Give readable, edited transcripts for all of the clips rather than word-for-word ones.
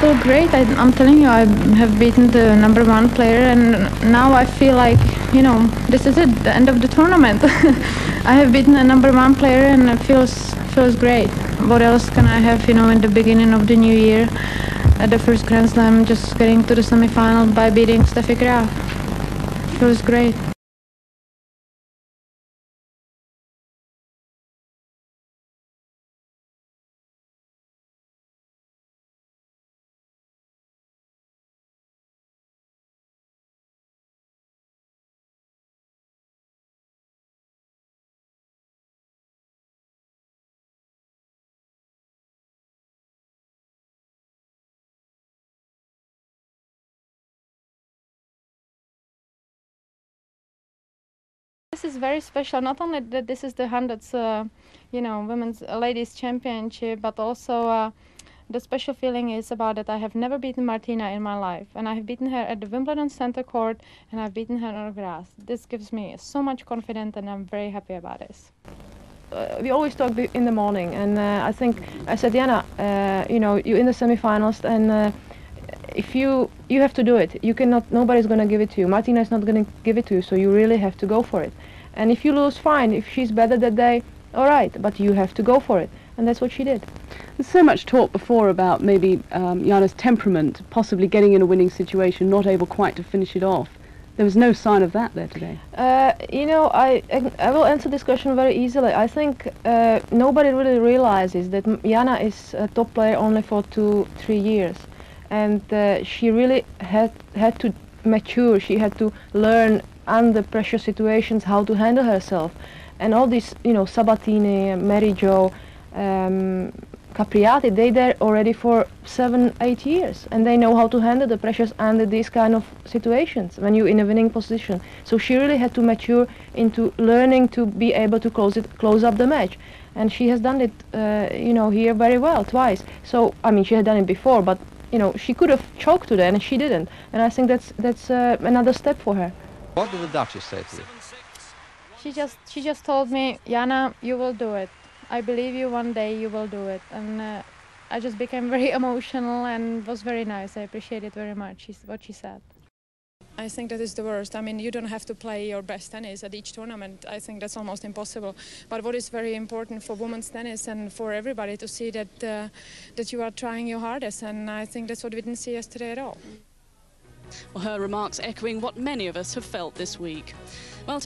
feel great. I'm telling you, I have beaten the #1 player, and now I feel like, you know, this is it, the end of the tournament. I have beaten the #1 player, and it feels great. What else can I have, you know, in the beginning of the new year, at the first Grand Slam, just getting to the semi-final by beating Steffi Graf. Feels great. This is very special. Not only that this is the 100th, you know, women's ladies championship, but also the special feeling is about that I have never beaten Martina in my life, and I have beaten her at the Wimbledon Center Court, and I've beaten her on grass. This gives me so much confidence, and I'm very happy about this. We always talk in the morning, and I think I said, Jana, you know, you're in the semi-finals, and if you have to do it. You cannot. Nobody's going to give it to you. Martina is not going to give it to you, so you really have to go for it. And if you lose, fine. If she's better that day, all right. But you have to go for it, and that's what she did. There's so much talk before about maybe Jana's temperament, possibly getting in a winning situation, not able quite to finish it off. There was no sign of that there today. You know, I will answer this question very easily. I think nobody really realizes that Jana is a top player only for 2-3 years. And she really had to mature. She had to learn under pressure situations how to handle herself. And all these, you know, Sabatini, Mary Jo, Capriati, they there already for 7-8 years, and they know how to handle the pressures under these kind of situations when you're in a winning position. So she really had to mature into learning to be able to close up the match. And she has done it, you know, here very well twice. So I mean, she had done it before, but you know, she could have choked today, and she didn't. And I think that's another step for her. What did the Duchess say to you? She just told me, Jana, you will do it. I believe you, one day you will do it. And I just became very emotional, and it was very nice. I appreciate it very much, what she said. I think that is the worst. I mean, you don't have to play your best tennis at each tournament. I think that's almost impossible. But what is very important for women's tennis and for everybody to see that that you are trying your hardest, and I think that's what we didn't see yesterday at all. Well, her remarks echoing what many of us have felt this week. Well,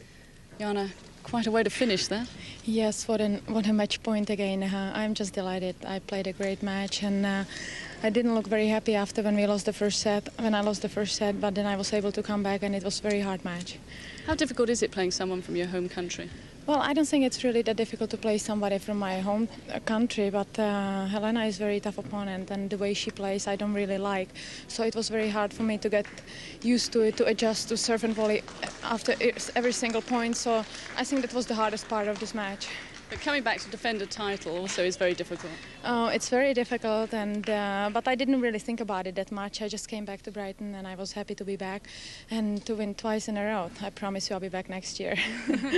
Jana, quite a way to finish that. Yes, what a match point again. I'm just delighted. I played a great match, and I didn't look very happy after when I lost the first set, but then I was able to come back, and it was a very hard match. How difficult is it playing someone from your home country? Well, I don't think it's really that difficult to play somebody from my home country, but Helena is a very tough opponent, and the way she plays I don't really like. So it was very hard for me to get used to it, to adjust to serve and volley after every single point. So I think that was the hardest part of this match. But coming back to defend a title also is very difficult. Oh, it's very difficult, and but I didn't really think about it that much. I just came back to Brighton, and I was happy to be back and to win twice in a row. I promise you I'll be back next year.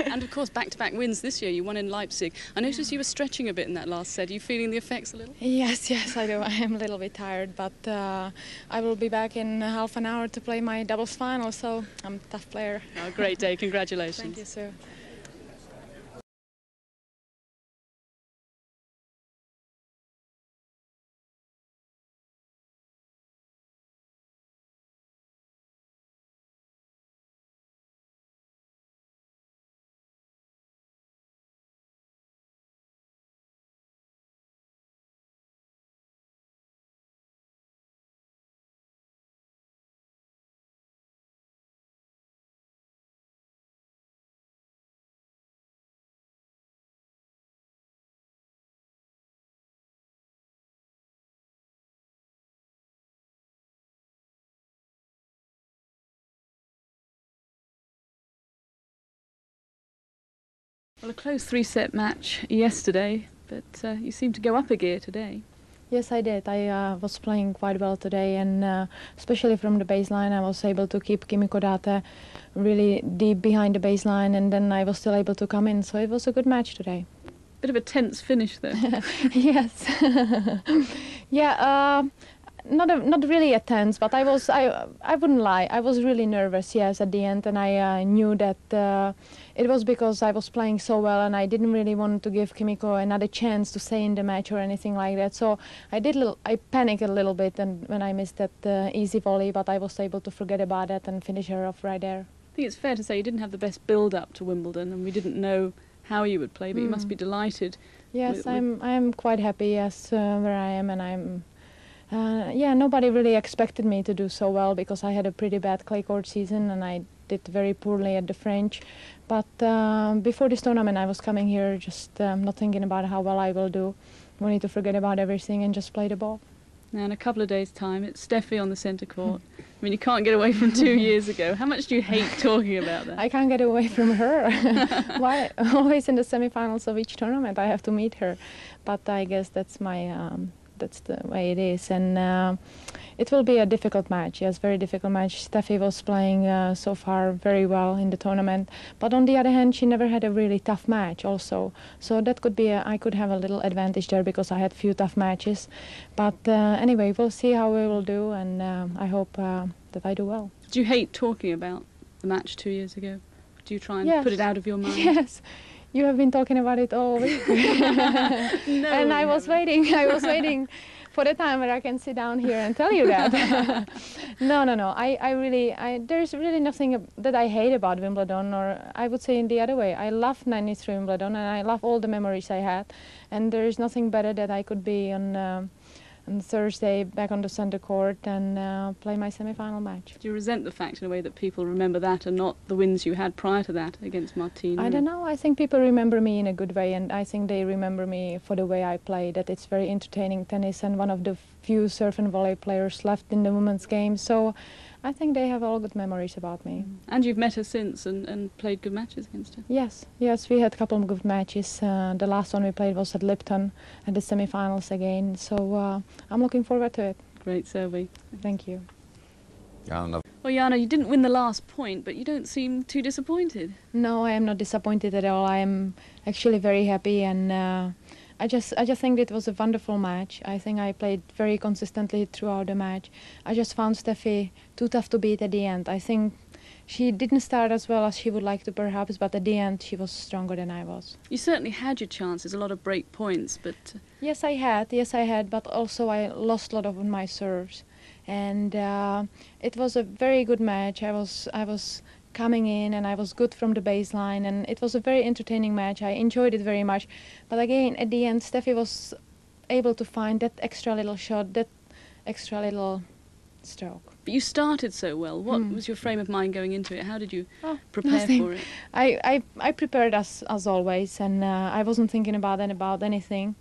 And of course, back-to-back wins this year. You won in Leipzig. I noticed you were stretching a bit in that last set. Are you feeling the effects a little? Yes, I do. I am a little bit tired, but I will be back in half an hour to play my doubles final, so I'm a tough player. Oh, great day. Congratulations. Thank you, sir. Well, a close 3-set match yesterday, but you seem to go up a gear today. Yes, I did. I was playing quite well today, and especially from the baseline, I was able to keep Kimi Kodate really deep behind the baseline, and then I was still able to come in. So it was a good match today. Bit of a tense finish, though. Yes. Yeah. not really a tense, but I wouldn't lie. I was really nervous, yes, at the end, and I knew that it was because I was playing so well, and I didn't really want to give Kimiko another chance to stay in the match or anything like that. So I panicked a little bit, and when I missed that easy volley, but I was able to forget about that and finish her off right there. I think it's fair to say you didn't have the best build-up to Wimbledon, and we didn't know how you would play, but you must be delighted. Yes, I'm quite happy, yes, where I am, and I'm... yeah, nobody really expected me to do so well because I had a pretty bad clay court season and I did very poorly at the French. But before this tournament I was coming here just not thinking about how well I will do. I need to forget about everything and just play the ball. Now in a couple of days' time it's Steffi on the centre court. I mean, you can't get away from 2 years ago. How much do you hate talking about that? I can't get away from her. Why? Always in the semi-finals of each tournament I have to meet her. But I guess that's my... that's the way it is, and it will be a difficult match. Yes, very difficult match. Steffi was playing so far very well in the tournament, but on the other hand, she never had a really tough match also. So that could be I could have a little advantage there because I had few tough matches. But anyway, we'll see how we will do, and I hope that I do well. Do you hate talking about the match 2 years ago? Do you try and Yes. put it out of your mind? Yes. You have been talking about it all week. No, and I was waiting for the time where I can sit down here and tell you that. No. There's really nothing that I hate about Wimbledon, or I would say in the other way. I love 93 Wimbledon and I love all the memories I had. And there is nothing better that I could be on Thursday back on the centre court and play my semi-final match. Do you resent the fact in a way that people remember that and not the wins you had prior to that against Martina? I don't know. I think people remember me in a good way, and I think they remember me for the way I play, that it's very entertaining tennis and one of the few serve and volley players left in the women's game. So I think they have all good memories about me. And you've met her since and played good matches against her? Yes, we had a couple of good matches. The last one we played was at Lipton at the semi-finals again. So I'm looking forward to it. Great serving. Thank you. Jana. Well, Jana, you didn't win the last point, but you don't seem too disappointed. No, I am not disappointed at all. I am actually very happy, and I just think it was a wonderful match. I think I played very consistently throughout the match. I just found Steffi too tough to beat at the end. I think she didn't start as well as she would like to perhaps, but at the end she was stronger than I was. You certainly had your chances, a lot of break points, but... Yes, I had, but also I lost a lot of my serves. And it was a very good match. I was coming in and I was good from the baseline, and it was a very entertaining match. I enjoyed it very much. But again, at the end, Steffi was able to find that extra little shot, that extra little stroke. But you started so well. What was your frame of mind going into it? How did you prepare nothing. for it? I prepared as always, and I wasn't thinking about anything.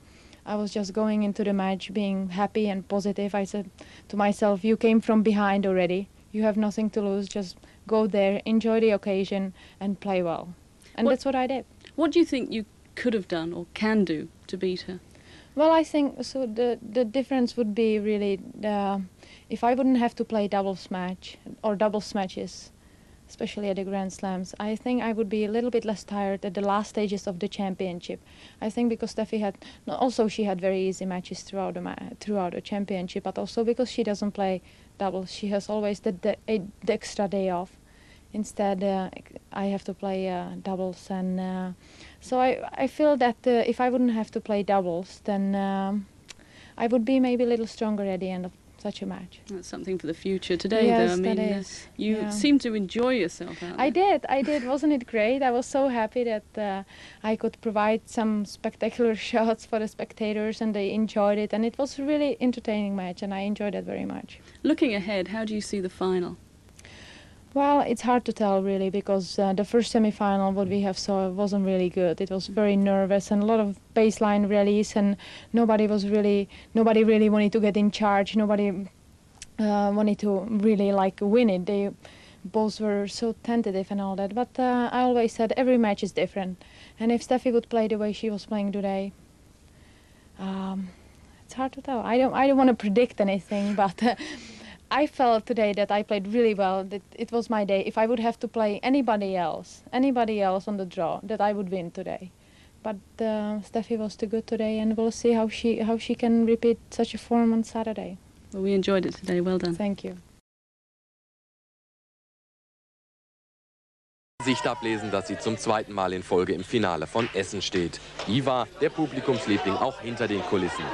I was just going into the match being happy and positive. I said to myself, you came from behind already. You have nothing to lose. Just go there, enjoy the occasion, and play well. And that's what I did. What do you think you could have done or can do to beat her? Well, I think so. The difference would be really if I wouldn't have to play doubles match or doubles matches, especially at the Grand Slams, I think I would be a little bit less tired at the last stages of the championship. I think because Steffi she had very easy matches throughout the championship, but also because she doesn't play doubles, she has always the extra day off. Instead, I have to play doubles, and so I feel that if I wouldn't have to play doubles, then I would be maybe a little stronger at the end of such a match. That's something for the future today, yes, though. I mean, that is. You seem to enjoy yourself out there. I did. Wasn't it great? I was so happy that I could provide some spectacular shots for the spectators, and they enjoyed it, and it was a really entertaining match, and I enjoyed it very much. Looking ahead, how do you see the final? Well, it's hard to tell really, because the first semi-final what we have saw wasn't really good. It was very nervous and a lot of baseline rallies, and nobody really wanted to get in charge. Nobody wanted to really win it. They both were so tentative and all that. But I always said every match is different, and if Steffi would play the way she was playing today, it's hard to tell. I don't want to predict anything, but. I felt today that I played really well, that it was my day. If I would have to play anybody else on the draw, that I would win today. But Steffi was too good today, and we'll see how she can repeat such a form on Saturday. Well, we enjoyed it today. Well done. Thank you. Sicht ablesen, dass sie zum zweiten Mal in Folge im Finale von Essen steht. Iva, der Publikumsliebling, auch hinter den Kulissen.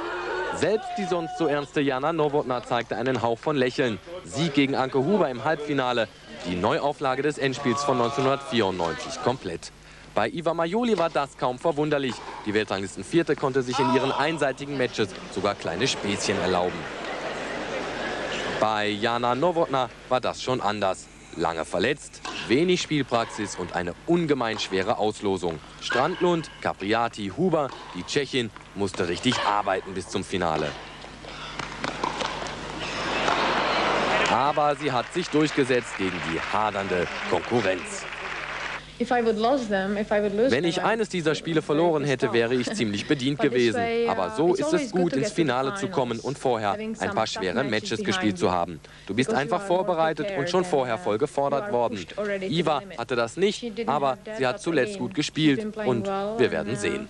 Selbst die sonst so ernste Jana Novotna zeigte einen Hauch von Lächeln. Sieg gegen Anke Huber im Halbfinale. Die Neuauflage des Endspiels von 1994 komplett. Bei Iva Majoli war das kaum verwunderlich. Die Weltranglistenvierte konnte sich in ihren einseitigen Matches sogar kleine Späßchen erlauben. Bei Jana Novotna war das schon anders. Lange verletzt, wenig Spielpraxis und eine ungemein schwere Auslosung. Strandlund, Capriati, Huber, die Tschechin, musste richtig arbeiten bis zum Finale. Aber sie hat sich durchgesetzt gegen die hadernde Konkurrenz. Wenn ich eines dieser Spiele verloren hätte, wäre ich ziemlich bedient gewesen. Aber so ist es gut, ins Finale zu kommen und vorher ein paar schwere Matches gespielt zu haben. Du bist einfach vorbereitet und schon vorher voll gefordert worden. Iva hatte das nicht, aber sie hat zuletzt gut gespielt und wir werden sehen.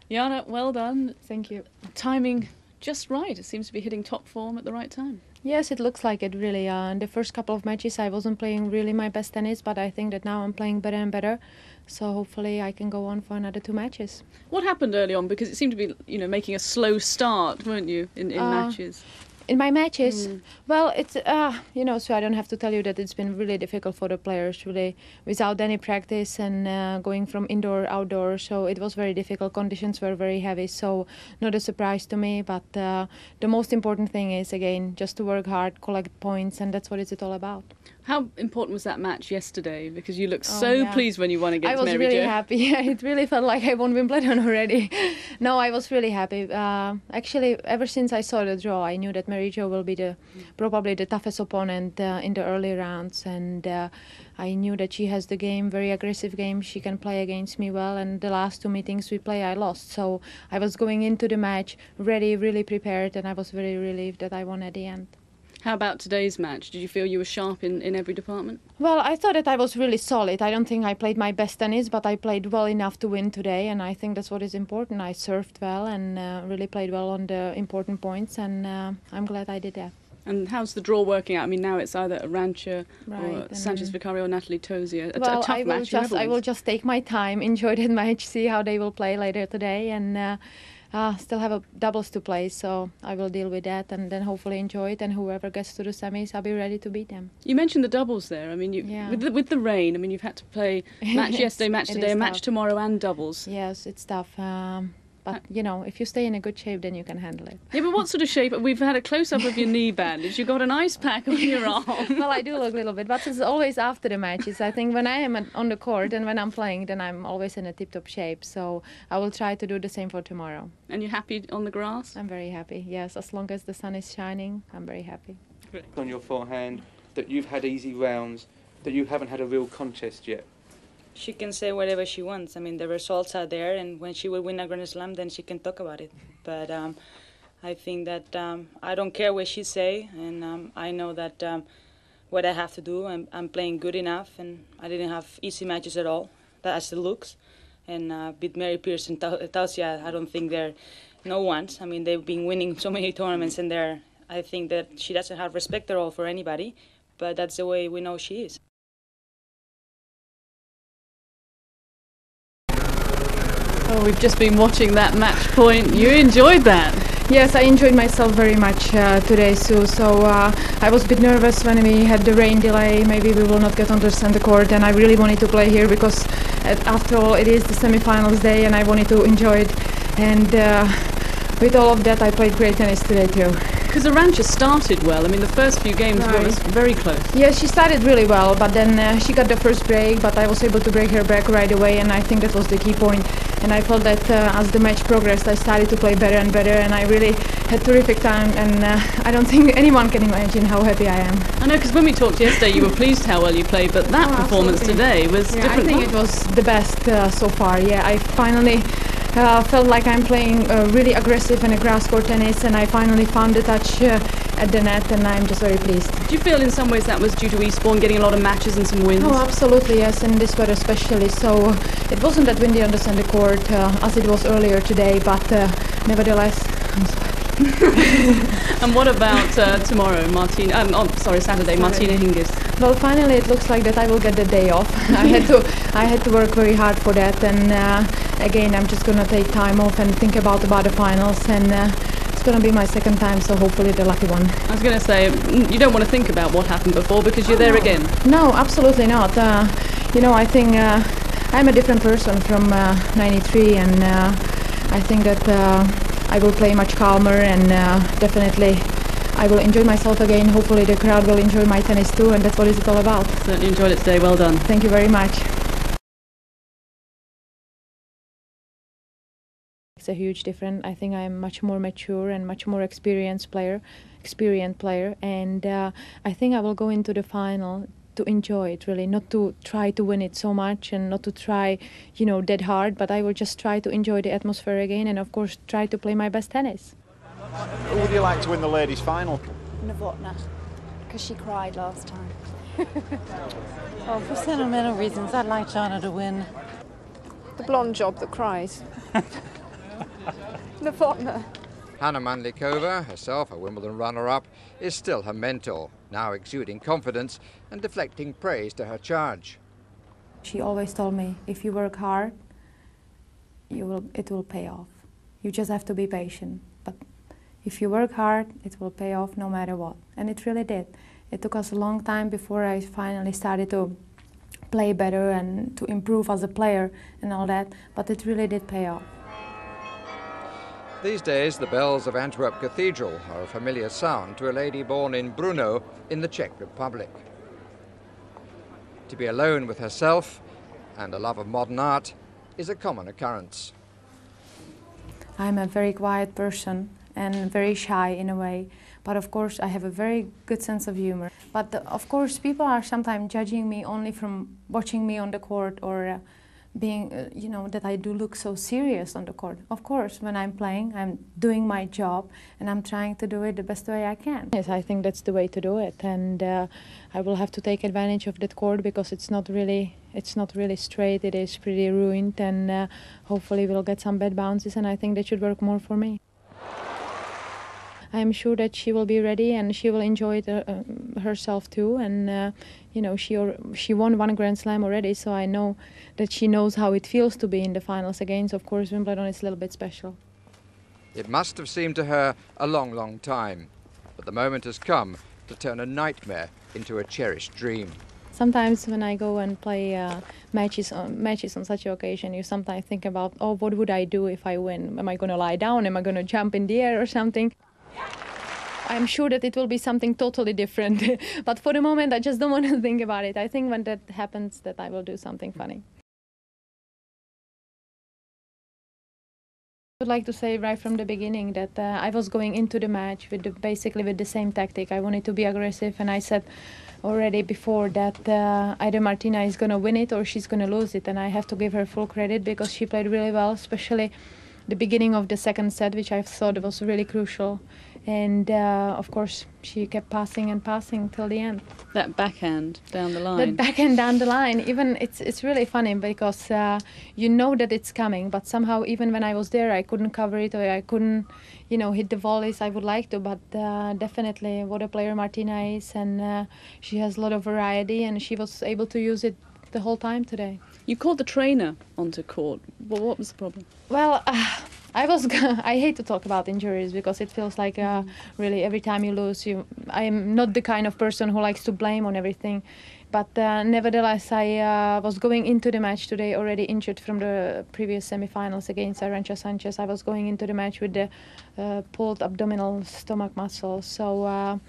Jana, well done. Thank you. Timing just right. It seems to be hitting top form at the right time. Yes, it looks like it really. In the first couple of matches I wasn't playing really my best tennis, but I think that now I'm playing better and better. So hopefully I can go on for another 2 matches. What happened early on? Because it seemed to be, you know, making a slow start, weren't you, in matches? In my matches, well, it's you know, so I don't have to tell you that it's been really difficult for the players, really, without any practice and going from indoor outdoor. So it was very difficult. Conditions were very heavy, so not a surprise to me. But the most important thing is, again, just to work hard, collect points, and that's what it's all about. How important was that match yesterday? Because you looked so pleased when you won against Mary Jo. I was really happy. It really felt like I won Wimbledon already. No, I was really happy. Actually, ever since I saw the draw, I knew that Mary Jo will be probably the toughest opponent in the early rounds. And I knew that she has the game, very aggressive game. She can play against me well. And the last 2 meetings we play, I lost. So I was going into the match ready, really prepared. And I was very relieved that I won at the end. How about today's match? Did you feel you were sharp in every department? Well, I thought that I was really solid. I don't think I played my best tennis, but I played well enough to win today, and I think that's what is important. I served well and really played well on the important points, and I'm glad I did that. And how's the draw working out? I mean, now it's either Arantxa or Sanchez Vicario or Natalie Tozier. A tough match. I will just take my time, enjoy that match, see how they will play later today, and still have a doubles to play, so I will deal with that and then hopefully enjoy it, and whoever gets to the semis, I'll be ready to beat them. You mentioned the doubles there. I mean, with the rain, I mean, you've had to play match yesterday, match today, a match tomorrow and doubles. Yes, it's tough. But, you know, if you stay in a good shape, then you can handle it. Yeah, but what sort of shape? We've had a close-up of your knee bandage. You've got an ice pack on your arm. Well, I do look a little bit, but it's always after the matches. I think when I am on the court and when I'm playing, then I'm always in a tip-top shape. So I will try to do the same for tomorrow. And you're happy on the grass? I'm very happy, yes. As long as the sun is shining, I'm very happy. On your forehand, that you've had easy rounds, that you haven't had a real contest yet. She can say whatever she wants. I mean, the results are there, and when she will win a Grand Slam, then she can talk about it. But I think that I don't care what she say, and I know that what I have to do, I'm playing good enough, and I didn't have easy matches at all, as it looks. And with Mary Pierce and Tausia, I don't think they're no ones. I mean, they've been winning so many tournaments, and I think that she doesn't have respect at all for anybody, but that's the way we know she is. Oh, we've just been watching that match point. You enjoyed that? Yes, I enjoyed myself very much today, Sue. So I was a bit nervous when we had the rain delay. Maybe we will not get on the center court, and I really wanted to play here because, after all, it is the semi-finals day, and I wanted to enjoy it. And with all of that, I played great tennis today too. Because Arantxa started well. I mean, the first few games were very close. Yes, she started really well, but then she got the first break, but I was able to break her back right away, and I think that was the key point. And I felt that as the match progressed, I started to play better and better, and I really had terrific time, and I don't think anyone can imagine how happy I am. I know, because when we talked yesterday, you were pleased how well you played, but that performance today was different. I think it was the best so far. Yeah, I finally felt like I'm playing really aggressive and a grass court tennis, and I finally found the touch at the net, and I'm just very pleased. Do you feel in some ways that was due to Eastbourne getting a lot of matches and some wins? Oh, absolutely, yes, in this weather especially. So it wasn't that windy on the center court as it was earlier today, but nevertheless, I'm sweaty. And what about tomorrow, Saturday, Martina Hingis? Well, finally it looks like that I will get the day off. I had to work very hard for that, and again I'm just gonna take time off and think about the finals, and it's gonna be my second time, so hopefully the lucky one. I was going to say, you don't want to think about what happened before because you're there again. No, absolutely not. I think I'm a different person from '93, and I think that I will play much calmer, and definitely I will enjoy myself again. Hopefully the crowd will enjoy my tennis too, and that's what it's all about. Certainly enjoyed it today. Well done. Thank you very much. It's a huge difference. I think I'm much more mature and much more experienced player, and I think I will go into the final to enjoy it, really, not to try to win it so much and not to try, dead hard, but I will just try to enjoy the atmosphere again, and of course try to play my best tennis. Who would you like to win the ladies' final? Novotna, because she cried last time. Well, for sentimental reasons, I'd like Jana to win. The blonde job that cries. Novotna. Hannah Mandlikova, herself a Wimbledon runner-up, is still her mentor, now exuding confidence and deflecting praise to her charge. She always told me, if you work hard, it will pay off. You just have to be patient. But if you work hard, it will pay off no matter what. And it really did. It took us a long time before I finally started to play better and to improve as a player and all that, but it really did pay off. These days, the bells of Antwerp Cathedral are a familiar sound to a lady born in Brno in the Czech Republic. To be alone with herself and a love of modern art is a common occurrence. I'm a very quiet person and very shy in a way, but of course I have a very good sense of humor. But of course people are sometimes judging me only from watching me on the court or being, that I do look so serious on the court. Of course, when I'm playing, I'm doing my job and I'm trying to do it the best way I can. Yes, I think that's the way to do it, and I will have to take advantage of that court because it's not really straight. It is pretty ruined, and hopefully we'll get some bad bounces, and I think that should work more for me. I am sure that she will be ready and she will enjoy it herself too, and she won one Grand Slam already, so I know that she knows how it feels to be in the finals again. So of course Wimbledon is a little bit special. It must have seemed to her a long, long time, but the moment has come to turn a nightmare into a cherished dream. Sometimes when I go and play matches on such an occasion, you sometimes think about, oh, what would I do if I win? Am I going to lie down? Am I going to jump in the air or something? I'm sure that it will be something totally different, but for the moment I just don't want to think about it. I think when that happens that I will do something funny. I would like to say right from the beginning that I was going into the match basically with the same tactic. I wanted to be aggressive, and I said already before that either Martina is going to win it or she's going to lose it, and I have to give her full credit because she played really well, especially the beginning of the second set, which I thought was really crucial. And of course, she kept passing and passing till the end. That backhand down the line. That backhand down the line. Even it's really funny because you know that it's coming, but somehow even when I was there, I couldn't cover it, or I couldn't, hit the volleys I would like to. But definitely, what a player Martina is, and she has a lot of variety, and she was able to use it the whole time today. You called the trainer onto court. Well, what was the problem? Well, I hate to talk about injuries because it feels like really every time you lose, I'm not the kind of person who likes to blame on everything. But nevertheless, I was going into the match today already injured from the previous semi-finals against Arantxa Sanchez. I was going into the match with the pulled abdominal stomach muscle. So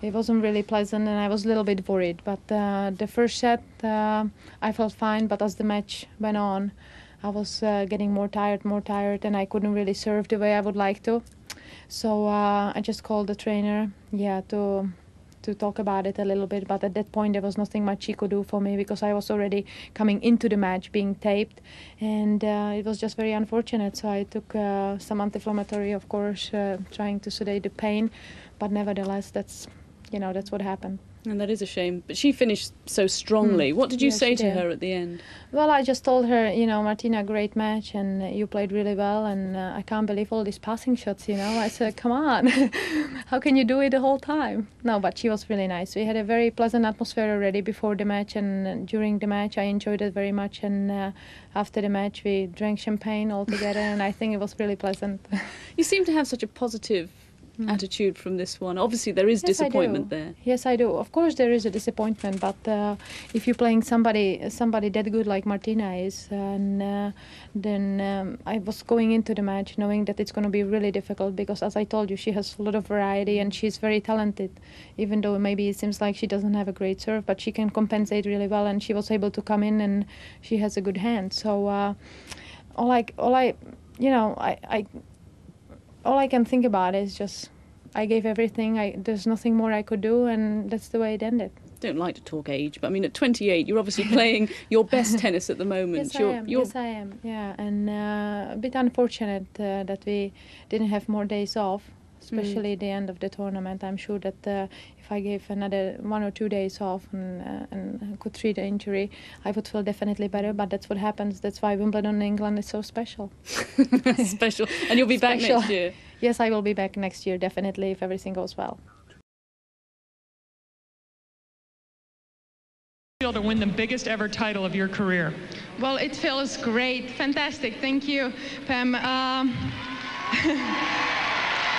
it wasn't really pleasant, and I was a little bit worried. But the first set, I felt fine. But as the match went on, I was getting more tired, and I couldn't really serve the way I would like to. So I just called the trainer, to to talk about it a little bit, but at that point there was nothing much she could do for me because I was already coming into the match being taped, and it was just very unfortunate. So I took some anti-inflammatory, of course, trying to sedate the pain, but nevertheless, that's what happened. And that is a shame. But she finished so strongly. What did you say to her at the end? Well, I just told her, Martina, great match, and you played really well, and I can't believe all these passing shots, I said, come on, how can you do it the whole time? No, but she was really nice. We had a very pleasant atmosphere already before the match, and during the match I enjoyed it very much, and after the match we drank champagne all together, and I think it was really pleasant. You seem to have such a positive attitude from this one. Obviously there is disappointment there. Yes, I do. Of course there is a disappointment, but if you're playing somebody that good like Martina is, and then I was going into the match knowing that it's going to be really difficult because, as I told you, she has a lot of variety and she's very talented, even though maybe it seems like she doesn't have a great serve, but she can compensate really well, and she was able to come in and she has a good hand. So all I can think about is just I gave everything. There's nothing more I could do, and that's the way it ended. Don't like to talk age, but I mean, at 28, you're obviously playing your best tennis at the moment. Yes, I am. Yeah, and a bit unfortunate that we didn't have more days off, especially at the end of the tournament. I'm sure that if I gave another 1 or 2 days off and could treat the injury, I would feel definitely better. But that's what happens. That's why Wimbledon in England is so special. Special. And you'll be back next year? Yes, I will be back next year, definitely, if everything goes well. To win the biggest ever title of your career? Well, it feels great. Fantastic. Thank you, Pam.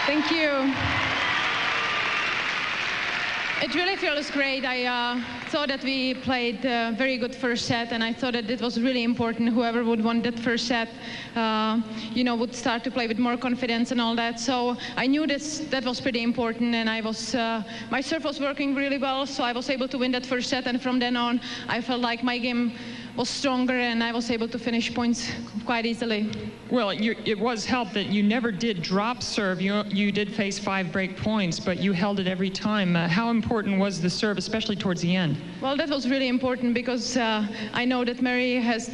Thank you. It really feels great. I thought that we played a very good first set, and I thought that it was really important. Whoever would win that first set, would start to play with more confidence and all that. So I knew that was pretty important, and my serve was working really well, so I was able to win that first set. And from then on, I felt like my game was stronger, and I was able to finish points quite easily. Well, it was helped that you never did drop serve. You did face 5 break points, but you held it every time. How important was the serve, especially towards the end? Well, that was really important because I know that Mary has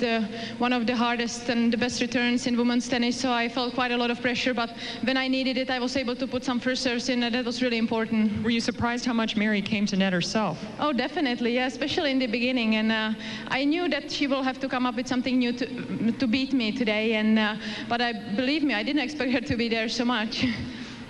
one of the hardest and the best returns in women's tennis, so I felt quite a lot of pressure, but when I needed it, I was able to put some first serves in, and that was really important. Were you surprised how much Mary came to net herself? Oh, definitely, yeah, especially in the beginning, and I knew that she will have to come up with something new to beat me today, and but believe me, I didn't expect her to be there so much.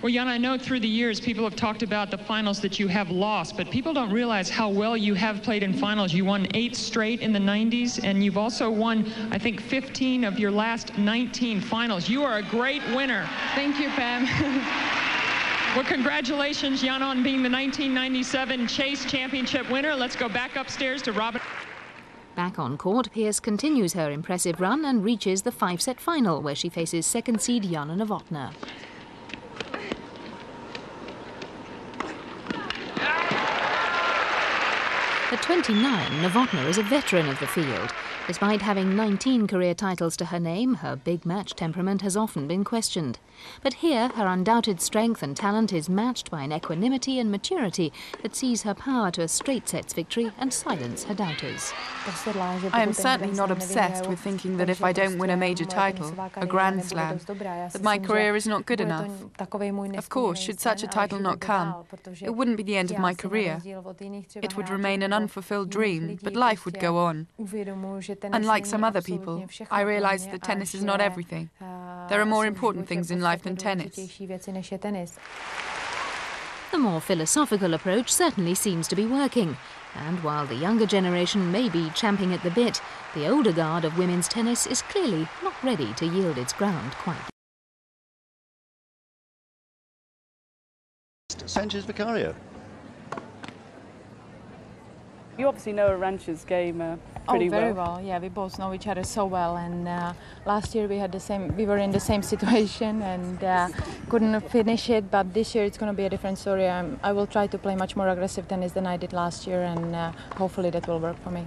Well, Jana, I know through the years people have talked about the finals that you have lost, but people don't realize how well you have played in finals. You won 8 straight in the 90s, and you've also won, I think, 15 of your last 19 finals. You are a great winner. Thank you, Pam. Well, congratulations, Jana, on being the 1997 Chase Championship winner. Let's go back upstairs to Robin. Back on court, Pearce continues her impressive run and reaches the 5-set final, where she faces second seed Jana Novotna. At 29, Novotna is a veteran of the field. Despite having 19 career titles to her name, her big match temperament has often been questioned. But here, her undoubted strength and talent is matched by an equanimity and maturity that sees her power to a straight sets victory and silence her doubters. I am certainly not obsessed with thinking that if I don't win a major title, a Grand Slam, that my career is not good enough. Of course, should such a title not come, it wouldn't be the end of my career. It would remain an unfulfilled dream, but life would go on. Unlike some other people, I realize that tennis is not everything. There are more important things in life than tennis. The more philosophical approach certainly seems to be working. And while the younger generation may be champing at the bit, the older guard of women's tennis is clearly not ready to yield its ground quite. Sanchez Vicario. You obviously know Arantxa's game pretty well. Oh, very well. Yeah, we both know each other so well. And last year we were in the same situation and couldn't finish it. But this year it's going to be a different story. I will try to play much more aggressive tennis than I did last year, and hopefully that will work for me.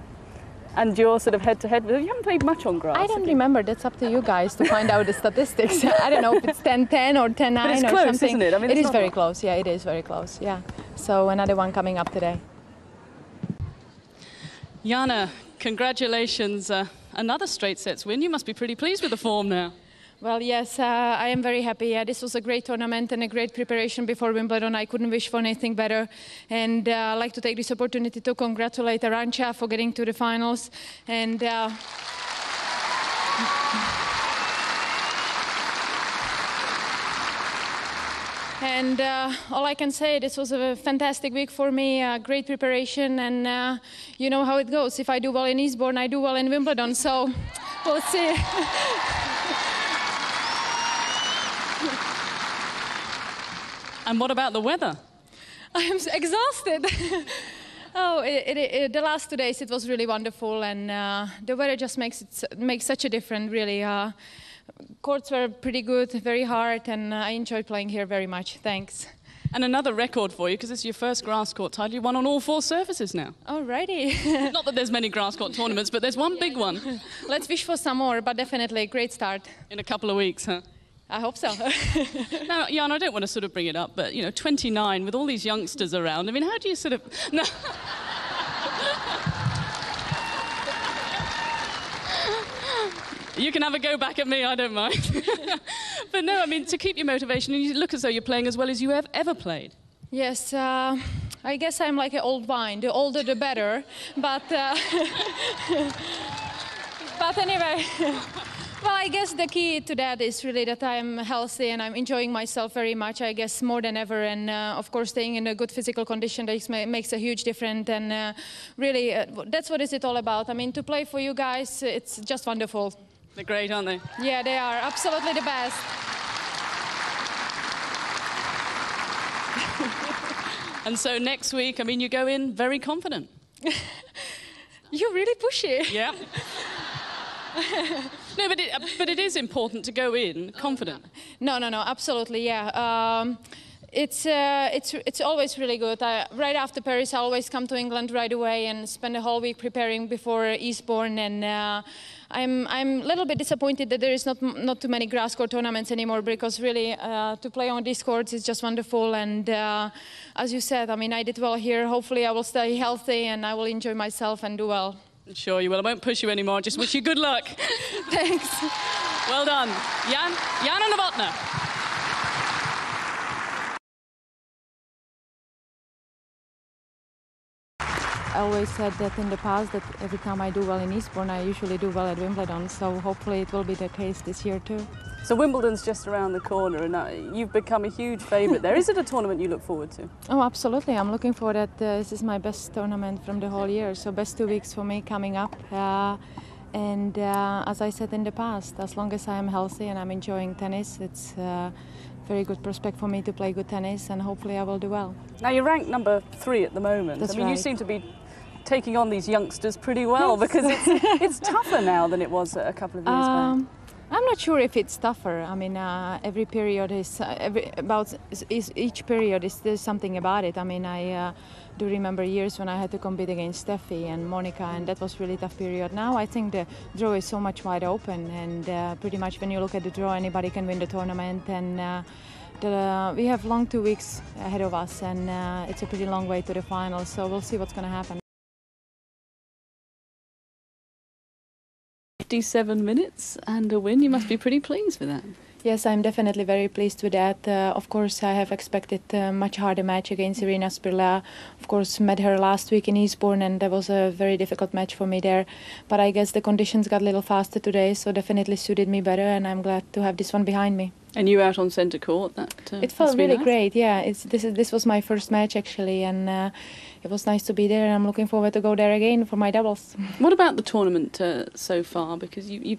And you're sort of head-to-head. You haven't played much on grass. I don't remember. That's up to you guys to find out the statistics. I don't know if it's 10-10 or 10-9 or close, something. Isn't it? I mean, it is very close. Yeah, it is very close. Yeah. So another one coming up today. Jana, congratulations. Another straight sets win. You must be pretty pleased with the form now. Well, yes, I am very happy. Yeah, this was a great tournament and a great preparation before Wimbledon. I couldn't wish for anything better. And I'd like to take this opportunity to congratulate Arantxa for getting to the finals. And all I can say, this was a fantastic week for me, great preparation, and you know how it goes. If I do well in Eastbourne, I do well in Wimbledon, so we'll see. And what about the weather? I am exhausted. Oh, the last 2 days it was really wonderful, and the weather just makes such a difference, really. Courts were pretty good, very hard, and I enjoyed playing here very much. Thanks. And another record for you, because it's your first grass court title. You won on all 4 surfaces now. Alrighty. Not that there's many grass court tournaments, but there's one big one. Let's wish for some more, but definitely a great start. In a couple of weeks, huh? I hope so. Now, Jana, I don't want to sort of bring it up, but, you know, 29, with all these youngsters around, I mean, how do you sort of... No. You can have a go back at me, I don't mind. But no, I mean, to keep your motivation, and you look as though you're playing as well as you have ever played. Yes, I guess I'm like an old wine. The older, the better. But anyway... Well, I guess the key to that is really that I'm healthy and I'm enjoying myself very much, I guess, more than ever. And, of course, staying in a good physical condition makes a huge difference. And really, that's what it's all about. I mean, to play for you guys, it's just wonderful. They're great, aren't they? Yeah, they are. Absolutely the best. And so next week, I mean, you go in very confident. You're really pushy. Yeah. No, but it is important to go in confident. No, absolutely, yeah. It's always really good. Right after Paris, I always come to England right away and spend the whole week preparing before Eastbourne. And I'm a little bit disappointed that there is not too many grass court tournaments anymore, because really to play on these courts is just wonderful. And as you said, I mean, I did well here. Hopefully, I will stay healthy and I will enjoy myself and do well. Sure you will. I won't push you anymore. Just wish you good luck. Thanks. Well done. Jana Novotna. I always said that in the past that every time I do well in Eastbourne, I usually do well at Wimbledon. So hopefully it will be the case this year too. So Wimbledon's just around the corner, and you've become a huge favourite there. Is it a tournament you look forward to? Oh, absolutely. I'm looking forward that this is my best tournament from the whole year. So best 2 weeks for me coming up. And as I said in the past, as long as I am healthy and I'm enjoying tennis, it's a very good prospect for me to play good tennis, and hopefully I will do well. Now you're ranked number 3 at the moment. That's I mean, right. You seem to be taking on these youngsters pretty well, because it's tougher now than it was a couple of years back. I'm not sure if it's tougher. I mean, every period is each period is there's something about it. I mean, I do remember years when I had to compete against Steffi and Monica, and that was really tough period. Now I think the draw is so much wide open, and pretty much when you look at the draw, anybody can win the tournament. And we have long 2 weeks ahead of us, and it's a pretty long way to the final. So we'll see what's going to happen. 57 minutes and a win. You must be pretty pleased with that. Yes, I'm definitely very pleased with that. Of course, I have expected a much harder match against Irina Spirla. Of course, met her last week in Eastbourne, and that was a very difficult match for me there. But I guess the conditions got a little faster today, so definitely suited me better, and I'm glad to have this one behind me. And you out on centre court? It felt really great, yeah. This was my first match, actually, and it was nice to be there, and I'm looking forward to go there again for my doubles. What about the tournament so far? Because you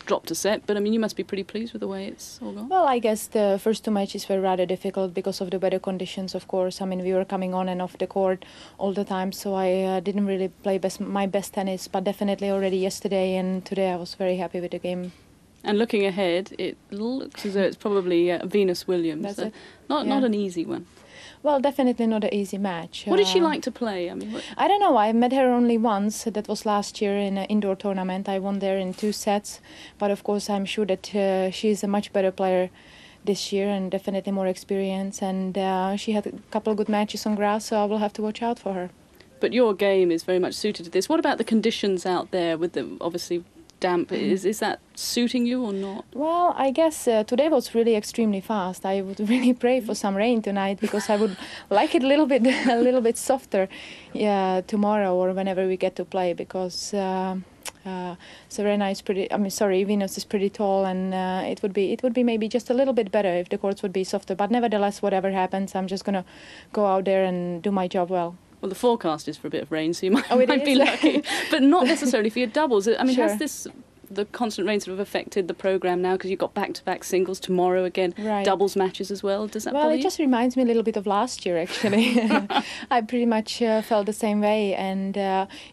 dropped a set, but I mean, you must be pretty pleased with the way it's all gone. Well, I guess the first 2 matches were rather difficult because of the weather conditions, of course. I mean, we were coming on and off the court all the time, so I didn't really play my best tennis, but definitely already yesterday and today I was very happy with the game. And looking ahead, it looks as though it's probably Venus Williams. That's it. Not an easy one. Well, definitely not an easy match. What did she like to play? I mean, I don't know. I met her only once. That was last year in an indoor tournament. I won there in 2 sets. But of course, I'm sure that she is a much better player this year, and definitely more experience. And she had a couple of good matches on grass, so I will have to watch out for her. But your game is very much suited to this. What about the conditions out there with the obviously damp? Is that suiting you or not? Well, I guess today was really extremely fast. I would really pray for some rain tonight, because I would like it a little bit softer tomorrow or whenever we get to play, because Serena is Venus is pretty tall, and it would be maybe just a little bit better if the courts would be softer. But nevertheless, whatever happens, I'm just gonna go out there and do my job well. Well, the forecast is for a bit of rain, so you might it be lucky, but not necessarily for your doubles. I mean, Sure. has the constant rain sort of affected the programme now, because you've got back-to-back singles tomorrow again, Right. doubles matches as well? Does that Well, bother it you? just reminds me a little bit of last year, actually. I pretty much felt the same way. And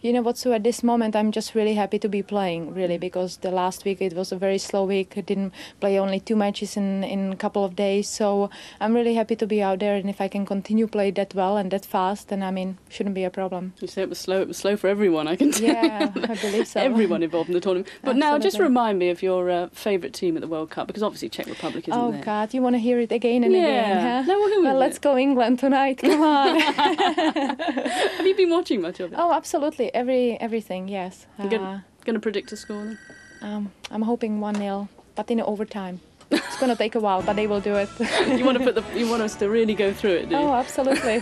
you know what, so at this moment, I'm just really happy to be playing, really, because the last week it was a very slow week. I didn't play only 2 matches in a couple of days. So I'm really happy to be out there. And if I can continue play that well and that fast, then, I mean, shouldn't be a problem. You say it was slow for everyone, I can tell. Yeah, I believe so. Everyone involved in the tournament. But now, just remind me of your favourite team at the World Cup, because obviously Czech Republic isn't there. Oh, God, you want to hear it again and again, huh? No, well, let's go England tonight. Come on. Have you been watching much of it? Oh, absolutely. Everything, yes. You're going to predict a score then? I'm hoping 1-0, but in overtime. It's going to take a while, but they will do it. You want us to really go through it, do you? Oh, absolutely.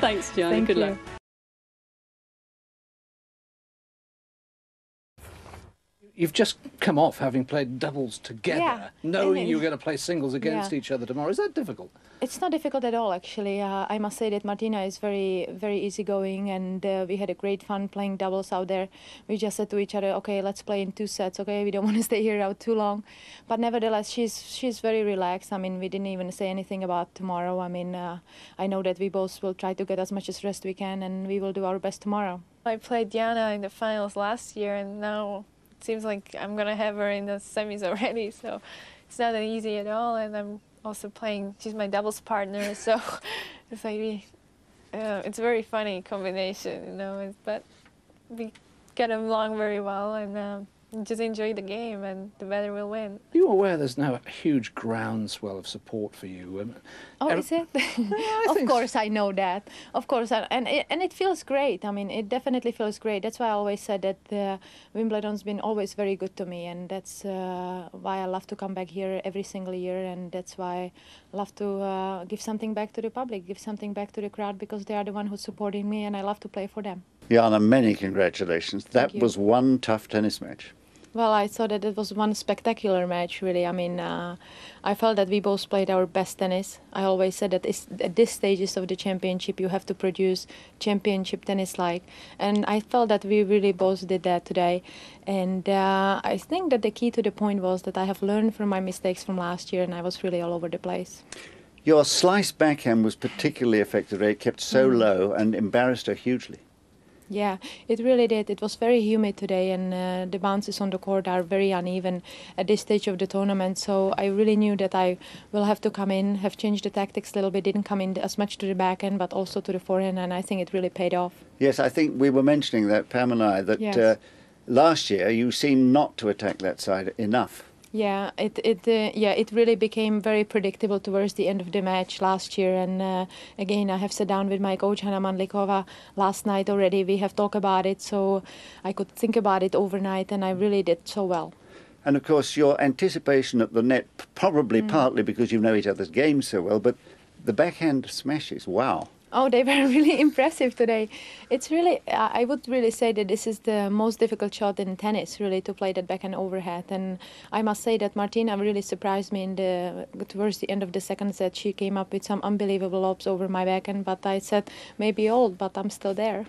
Thanks, Jana. Thank Good you. luck. You've just come off having played doubles together, knowing you were going to play singles against each other tomorrow. Is that difficult? It's not difficult at all, actually. I must say that Martina is very, very easygoing, and we had a great fun playing doubles out there. We just said to each other, okay, let's play in 2 sets, okay? We don't want to stay here out too long. But nevertheless, she's very relaxed. I mean, we didn't even say anything about tomorrow. I mean, I know that we both will try to get as much as rest we can, and we will do our best tomorrow. I played Jana in the finals last year, and now it seems like I'm going to have her in the semis already, so it's not that easy at all. And I'm also playing, she's my doubles partner, so it's like, it's a very funny combination, you know, but we get along very well, and just enjoy the game, and the better will win. Are you aware there's now a huge groundswell of support for you? Is it? Of course, I know that. Of course, and it feels great. I mean, it definitely feels great. That's why I always said that Wimbledon's been always very good to me, and that's why I love to come back here every single year, and that's why I love to give something back to the public, give something back to the crowd, because they are the one who's supporting me, and I love to play for them. Jana, many congratulations. That was one tough tennis match. Well, I thought that it was one spectacular match, really. I mean, I felt that we both played our best tennis. I always said that at this stages of the championship, you have to produce championship tennis-like. And I felt that we really both did that today. And I think that the key to the point was that I have learned from my mistakes from last year, and I was really all over the place. Your slice backhand was particularly affected. It kept so low and embarrassed her hugely. Yeah, it really did. It was very humid today, and the bounces on the court are very uneven at this stage of the tournament. So I really knew that I will have to come in, have changed the tactics a little bit, didn't come in as much to the backhand, but also to the forehand, and I think it really paid off. Yes, I think we were mentioning that, Pam and I, that last year you seemed not to attack that side enough. Yeah, it really became very predictable towards the end of the match last year. And again, I have sat down with my coach, Hanna Mandlikova, last night already. We have talked about it, so I could think about it overnight, and I really did so well. And of course, your anticipation at the net, probably partly because you know each other's games so well, but the backhand smashes, wow. Oh, they were really impressive today. It's really, I would really say that this is the most difficult shot in tennis, really, to play that backhand overhead. And I must say that Martina really surprised me towards the end of the second set. She came up with some unbelievable lobs over my backhand, but I said, maybe old, but I'm still there.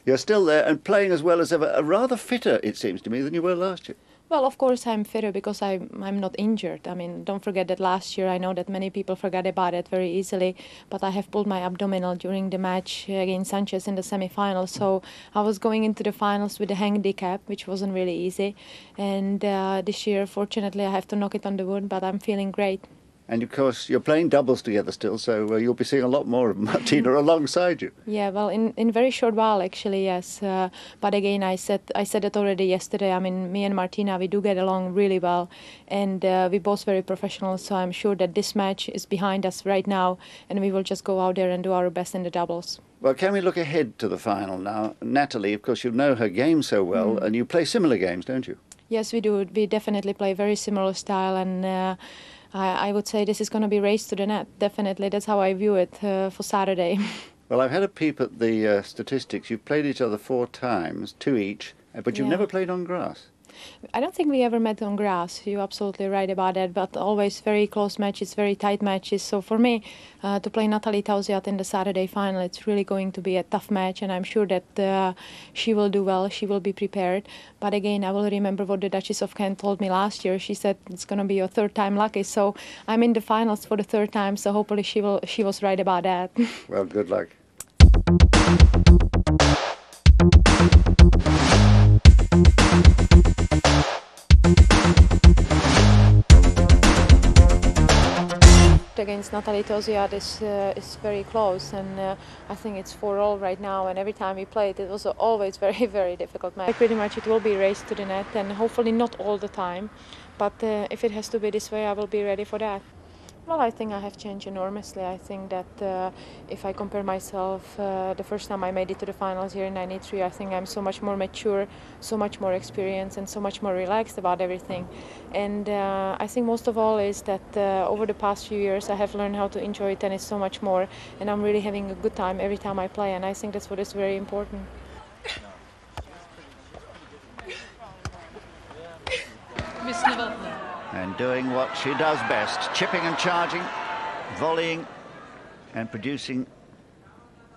You're still there and playing as well as ever, rather fitter, it seems to me, than you were last year. Well, of course I'm fitter because I'm not injured. I mean, don't forget that last year, I know that many people forget about it very easily, but I have pulled my abdominal during the match against Sanchez in the semi-finals. So I was going into the finals with a handicap, which wasn't really easy. And this year, fortunately, I have to knock it on the wood, but I'm feeling great. And of course, you're playing doubles together still, so you'll be seeing a lot more of Martina alongside you. Yeah, well, in very short while, actually, yes. But again, I said it already yesterday. I mean, me and Martina, we do get along really well, and we're both very professional. So I'm sure that this match is behind us right now, and we will just go out there and do our best in the doubles. Well, can we look ahead to the final now? Natalie, of course, you know her game so well, and you play similar games, don't you? Yes, we do. We definitely play very similar style, and I would say this is going to be race to the net, definitely. That's how I view it for Saturday. Well, I've had a peep at the statistics. You've played each other 4 times, 2 each, but you've never played on grass. I don't think we ever met on grass. You're absolutely right about that, but always very close matches, very tight matches. So for me, to play Natalie Tauziat in the Saturday final, it's really going to be a tough match, and I'm sure that she will do well, she will be prepared. But again, I will remember what the Duchess of Kent told me last year. She said it's going to be your 3rd time lucky, so I'm in the finals for the 3rd time, so hopefully she was right about that. Well, good luck. Against Natalie Tauziat is very close, and I think it's 4-all right now, and every time we played it was always very, very difficult match. Pretty much it will be race to the net, and hopefully not all the time, but if it has to be this way, I will be ready for that. Well, I think I have changed enormously. I think that if I compare myself, the first time I made it to the finals here in '93, I think I'm so much more mature, so much more experienced, and so much more relaxed about everything. And I think most of all is that over the past few years I have learned how to enjoy tennis so much more, and I'm really having a good time every time I play, and I think that's what is very important. Miss Novotna. And doing what she does best, chipping and charging, volleying and producing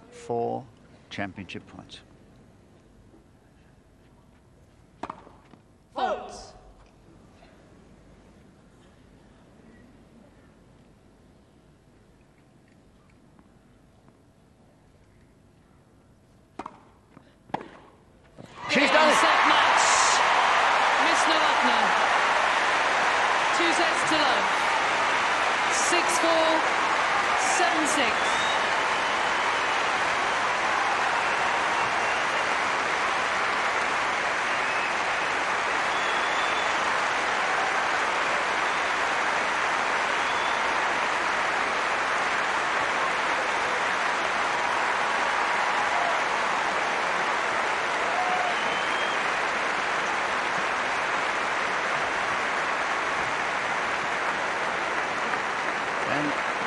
4 championship points. Faults. She's done it! Set match. Miss Novotna. 2 sets to love. 6-4, 7-6.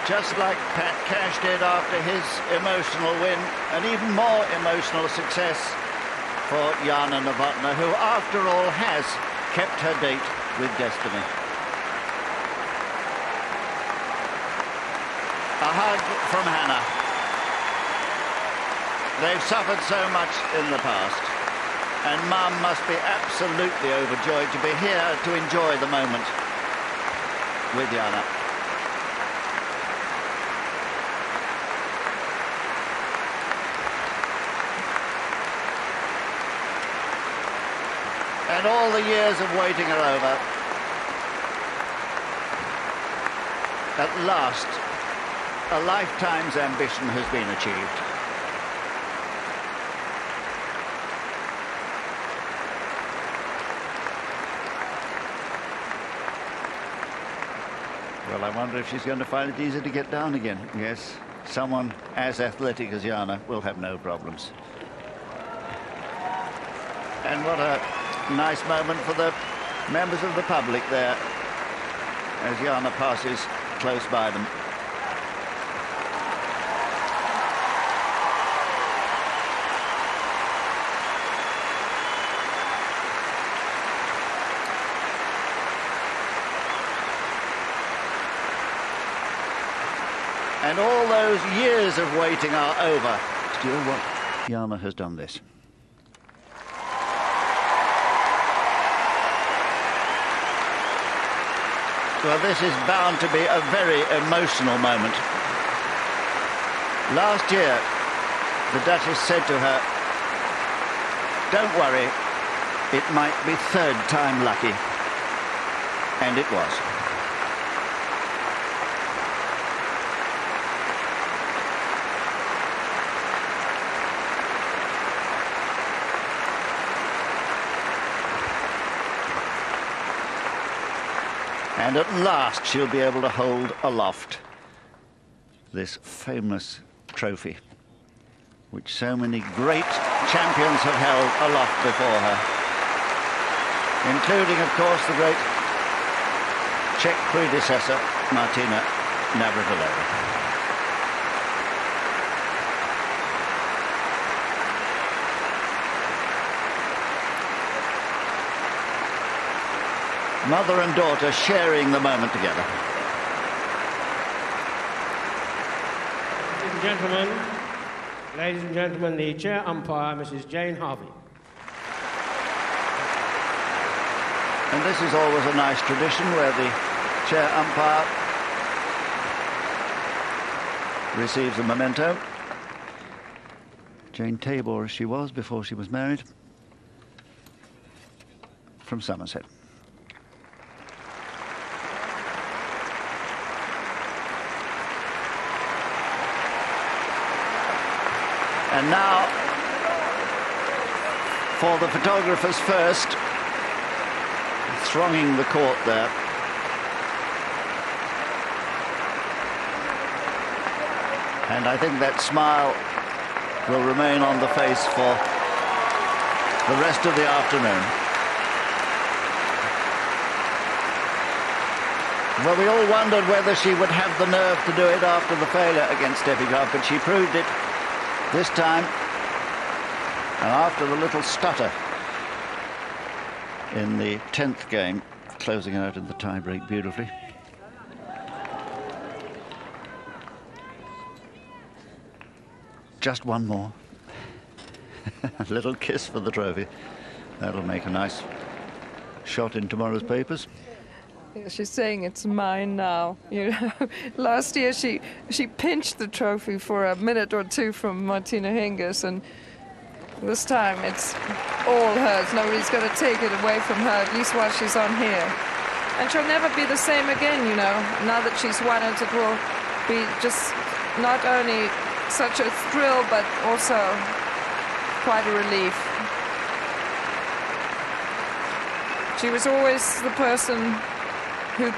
Just like Pat Cash did after his emotional win, an even more emotional success for Jana Novotna, who after all has kept her date with destiny. A hug from Hannah. They've suffered so much in the past, and Mum must be absolutely overjoyed to be here to enjoy the moment with Jana. And all the years of waiting are over. At last, a lifetime's ambition has been achieved. Well, I wonder if she's going to find it easy to get down again. Yes, someone as athletic as Jana will have no problems. And what a nice moment for the members of the public there as Jana passes close by them. And all those years of waiting are over. Still, what Jana has done this. Well, this is bound to be a very emotional moment. Last year, the Duchess said to her, "Don't worry, it might be 3rd time lucky." And it was. And at last she'll be able to hold aloft this famous trophy, which so many great champions have held aloft before her, including, of course, the great Czech predecessor, Martina Navratilova. Mother and daughter sharing the moment together. Ladies and gentlemen, the chair umpire, Mrs. Jane Harvey. And this is always a nice tradition where the chair umpire receives a memento. Jane Tabor, as she was before she was married, from Somerset. And now, for the photographers first, thronging the court there. And I think that smile will remain on the face for the rest of the afternoon. Well, we all wondered whether she would have the nerve to do it after the failure against Stefigov, but she proved it this time, and after the little stutter in the 10th game, closing out in the tie-break beautifully. Just one more. A little kiss for the trophy. That'll make a nice shot in tomorrow's papers. Yeah, she's saying it's mine now. You know, last year she pinched the trophy for a minute or two from Martina Hingis, and this time it's all hers. Nobody's going to take it away from her, at least while she's on here. And she'll never be the same again, you know. Now that she's won it, it will be just not only such a thrill, but also quite a relief. She was always the person who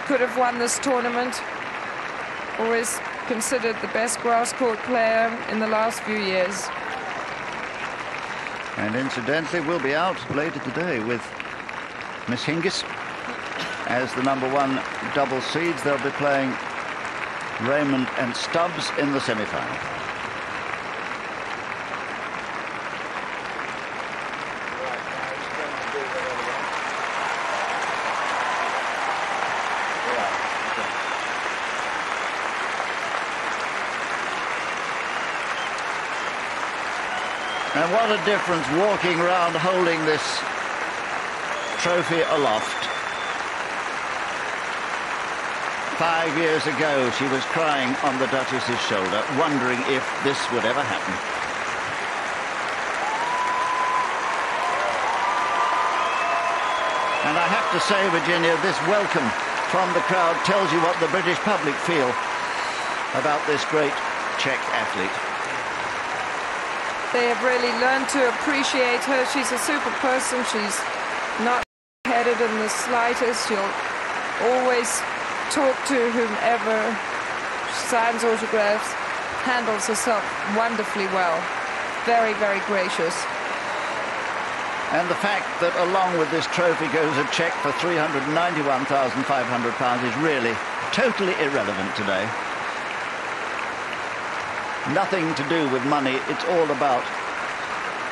could have won this tournament, always considered the best grass court player in the last few years. And incidentally, we'll be out later today with Miss Hingis as the #1 double seeds. They'll be playing Raymond and Stubbs in the semi-final. And what a difference walking around holding this trophy aloft. 5 years ago, she was crying on the Duchess's shoulder, wondering if this would ever happen. And I have to say, Virginia, this welcome from the crowd tells you what the British public feel about this great Czech athlete. They have really learned to appreciate her. She's a super person. She's not headed in the slightest. She'll always talk to whomever, signs autographs, handles herself wonderfully well. Very, very gracious. And the fact that along with this trophy goes a cheque for £391,500 is really totally irrelevant today. Nothing to do with money. It's all about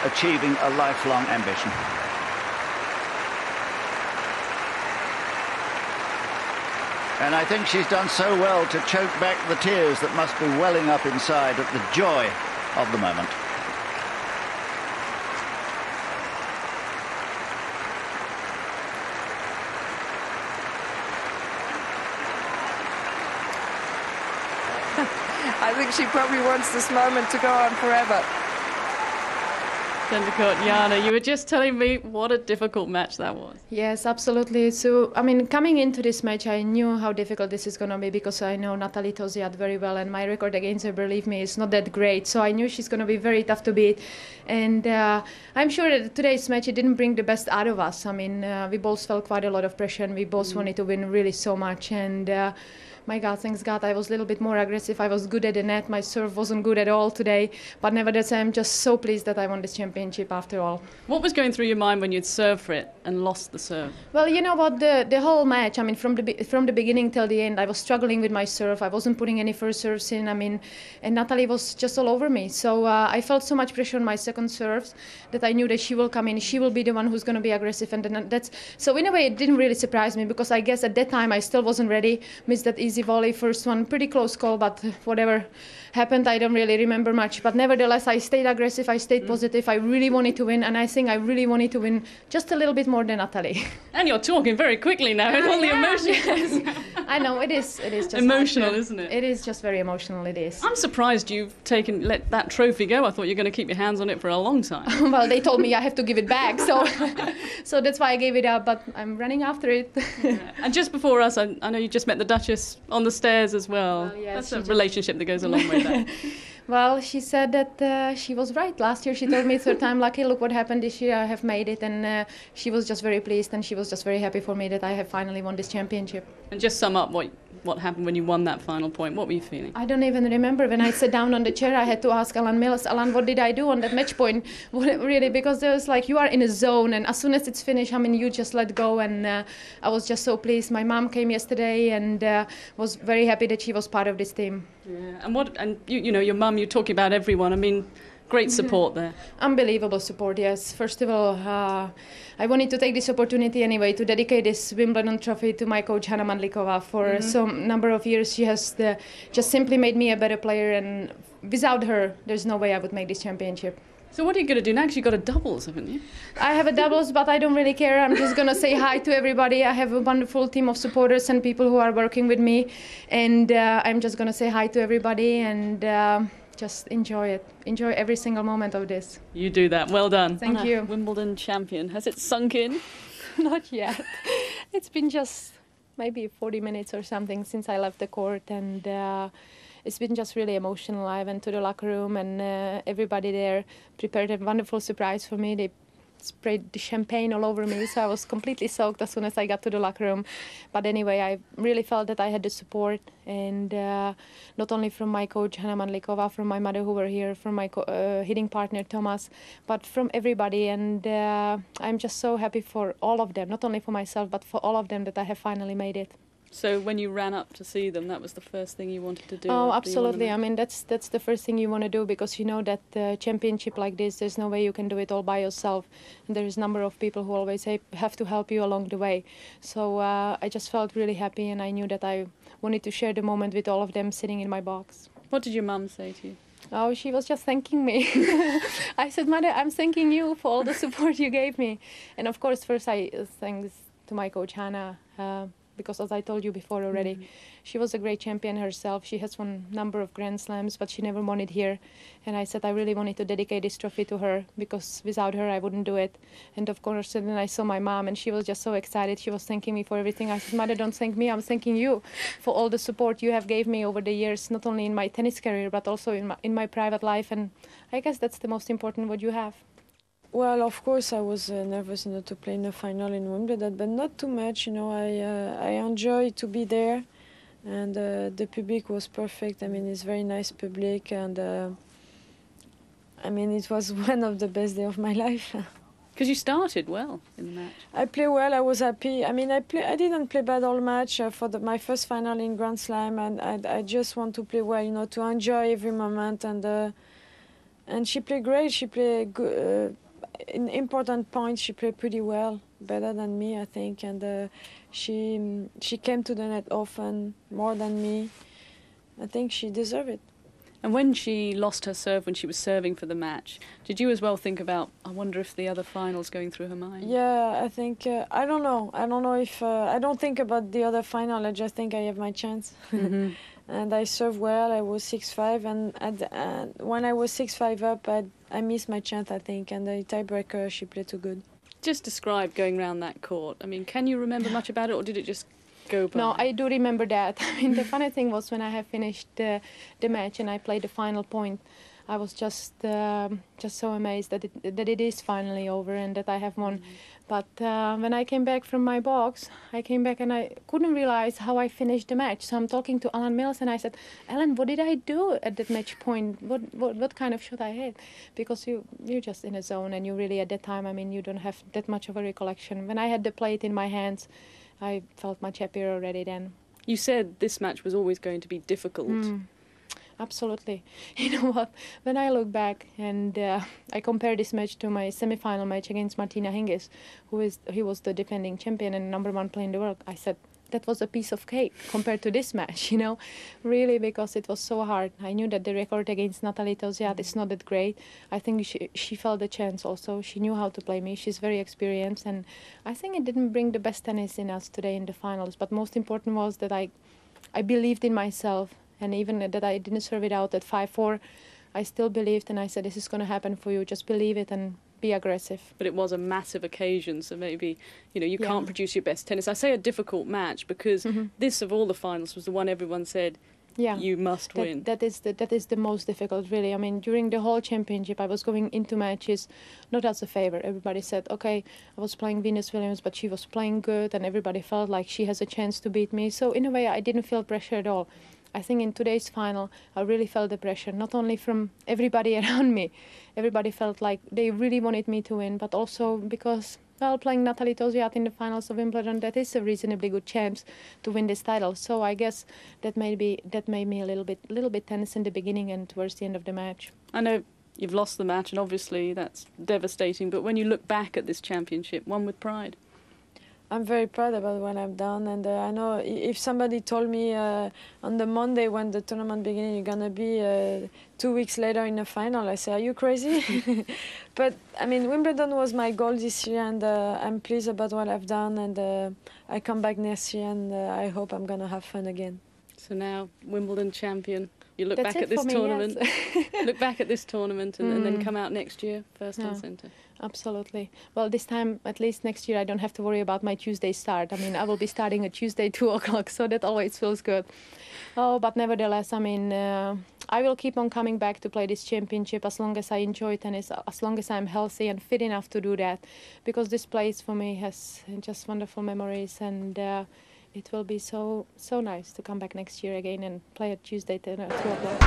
achieving a lifelong ambition. And I think she's done so well to choke back the tears that must be welling up inside at the joy of the moment. I think she probably wants this moment to go on forever. Centre court. Jana, you were just telling me what a difficult match that was. Yes, absolutely. So, I mean, coming into this match, I knew how difficult this is going to be because I know Natalie Toziat very well, and my record against her, believe me, is not that great. So I knew she's going to be very tough to beat. And I'm sure that today's match, it didn't bring the best out of us. I mean, we both felt quite a lot of pressure, and we both wanted to win really so much. And my God, thanks God, I was a little bit more aggressive. I was good at the net. My serve wasn't good at all today. But nevertheless, I'm just so pleased that I won this championship after all. What was going through your mind when you'd served for it and lost the serve? Well, you know what, the whole match, I mean, from the beginning till the end, I was struggling with my serve. I wasn't putting any first serves in, I mean, and Natalie was just all over me. So I felt so much pressure on my second serves that I knew that she will come in. She will be the one who's going to be aggressive. And then so in a way, it didn't really surprise me because I guess at that time I still wasn't ready. Missed that easy volley, first one, pretty close call, but whatever happened, I don't really remember much. But nevertheless, I stayed aggressive, I stayed positive. I really wanted to win, and I think I really wanted to win just a little bit more than Natalie. And you're talking very quickly now with all the emotions. I know, it is just emotional, isn't it? It is just very emotional, it is. I'm surprised you've let that trophy go. I thought you were going to keep your hands on it for a long time. Well, they told me I have to give it back, so so that's why I gave it up, but I'm running after it. And just before us, I know you just met the Duchess on the stairs as well. Yes, that's a relationship that goes a long way there. Well, she said that she was right. Last year she told me third time lucky, look what happened this year, I have made it, and she was just very pleased, and she was just very happy for me that I have finally won this championship. And just sum up what happened when you won that final point. What were you feeling? I don't even remember. When I sat down on the chair, I had to ask Alan Mills, Alan, what did I do on that match point? Really, because there was like, you are in a zone, and as soon as it's finished, I mean, you just let go, and I was just so pleased. My mom came yesterday and was very happy that she was part of this team. Yeah. And you know, your mum, you're talking about everyone. I mean, great support there. Unbelievable support, yes. First of all, I wanted to take this opportunity anyway to dedicate this Wimbledon trophy to my coach Hanna Mandlikova. For some number of years, she has just simply made me a better player, and without her, there's no way I would make this championship. So what are you going to do next? You've got a doubles, haven't you? I have a doubles, but I don't really care. I'm just going to say hi to everybody. I have a wonderful team of supporters and people who are working with me, and I'm just going to say hi to everybody and just enjoy it. Enjoy every single moment of this. You do that. Well done. Thank you. Wimbledon champion. Has it sunk in? Not yet. It's been just maybe 40 minutes or something since I left the court, and it's been just really emotional. I went to the locker room, and everybody there prepared a wonderful surprise for me. They sprayed the champagne all over me, so I was completely soaked as soon as I got to the locker room. But anyway, I really felt that I had the support, and not only from my coach Hanna Mandlikova, from my mother who were here, from my hitting partner Thomas, but from everybody. And I'm just so happy for all of them, not only for myself, but for all of them, that I have finally made it. So when you ran up to see them, that was the first thing you wanted to do? Oh, absolutely. I mean, that's the first thing you want to do, because you know that championship like this, there's no way you can do it all by yourself. And there is a number of people who always have to help you along the way. So I just felt really happy, and I knew that I wanted to share the moment with all of them sitting in my box. What did your mum say to you? Oh, she was just thanking me. I said, Mother, I'm thanking you for all the support you gave me. And of course, first I thanks to my coach Hannah, because as I told you before already, she was a great champion herself. She has won a number of Grand Slams, but she never won it here. And I said I really wanted to dedicate this trophy to her, because without her I wouldn't do it. And of course, then I saw my mom, and she was just so excited. She was thanking me for everything. I said, Mother, don't thank me. I'm thanking you for all the support you have gave me over the years, not only in my tennis career, but also in my private life. And I guess that's the most important what you have. Well, of course, I was nervous, to play in the final in Wimbledon, but not too much. I enjoy to be there, and the public was perfect. I mean, it's very nice public, and I mean, it was one of the best days of my life. Because you started well in the match. I played well. I was happy. I mean, I didn't play bad all match for my first final in Grand Slam, and I just want to play well, to enjoy every moment. And she played great. She played good. In important points, she played pretty well, better than me, I think, and she came to the net often, more than me. I think she deserved it. And when she lost her serve, when she was serving for the match, did you as well think about, I wonder if the other final's going through her mind? Yeah, I think, I don't know. I don't know if, I don't think about the other final, I just think I have my chance. And I served well, I was 6-5, and when I was 6-5 up, I missed my chance, I think, and the tiebreaker, she played too good. Just describe going around that court. I mean, can you remember much about it, or did it just go by? No, I do remember that. I mean, the funny thing was when I have finished the match and I played the final point, I was just so amazed that it is finally over and that I have won. But when I came back from my box, I came back and I couldn't realize how I finished the match. So I'm talking to Alan Mills and I said, Alan, what did I do at that match point? What kind of shot I hit? Because you're just in a zone and you really at that time, I mean, you don't have that much of a recollection. When I had the plate in my hands, I felt much happier already then. You said this match was always going to be difficult. Absolutely. You know what? When I look back and I compare this match to my semi-final match against Martina Hingis, he was the defending champion and #1 player in the world, I said that was a piece of cake compared to this match, you know, really, because it was so hard. I knew that the record against Natalie Toziat is not that great. I think she felt the chance also. She knew how to play me. She's very experienced, and I think it didn't bring the best tennis in us today in the finals. But most important was that I believed in myself. And even that I didn't serve it out at 5-4, I still believed, and I said, this is going to happen for you. Just believe it and be aggressive. But it was a massive occasion, so maybe, you can't produce your best tennis. I say a difficult match because this, of all the finals, was the one everyone said, you must win. That is the most difficult, really. I mean, during the whole championship, I was going into matches not as a favourite. Everybody said, okay, I was playing Venus Williams, but she was playing good, and everybody felt like she has a chance to beat me. So in a way, I didn't feel pressure at all. I think in today's final, I really felt the pressure, not only from everybody around me. Everybody felt like they really wanted me to win, but also because, well, playing Natalie Toziat in the finals of Wimbledon, that is a reasonably good chance to win this title. So I guess that made me a little bit tense in the beginning and towards the end of the match. I know you've lost the match, and obviously that's devastating, but when you look back at this championship, one with pride. I'm very proud about what I've done, and I know if somebody told me on the Monday when the tournament began, you're gonna be 2 weeks later in the final, I say, are you crazy? But I mean, Wimbledon was my goal this year, and I'm pleased about what I've done, and I come back next year, and I hope I'm gonna have fun again. So now Wimbledon champion. You look That's back at this me, tournament, yes. look back at this tournament, and then come out next year first on centre. Absolutely. Well, this time, at least next year, I don't have to worry about my Tuesday start. I mean, I will be starting at Tuesday 2 o'clock, so that always feels good. Oh, but nevertheless, I mean, I will keep on coming back to play this championship as long as I enjoy tennis, as long as I'm healthy and fit enough to do that, because this place for me has just wonderful memories, and it will be so nice to come back next year again and play at Tuesday 2 o'clock.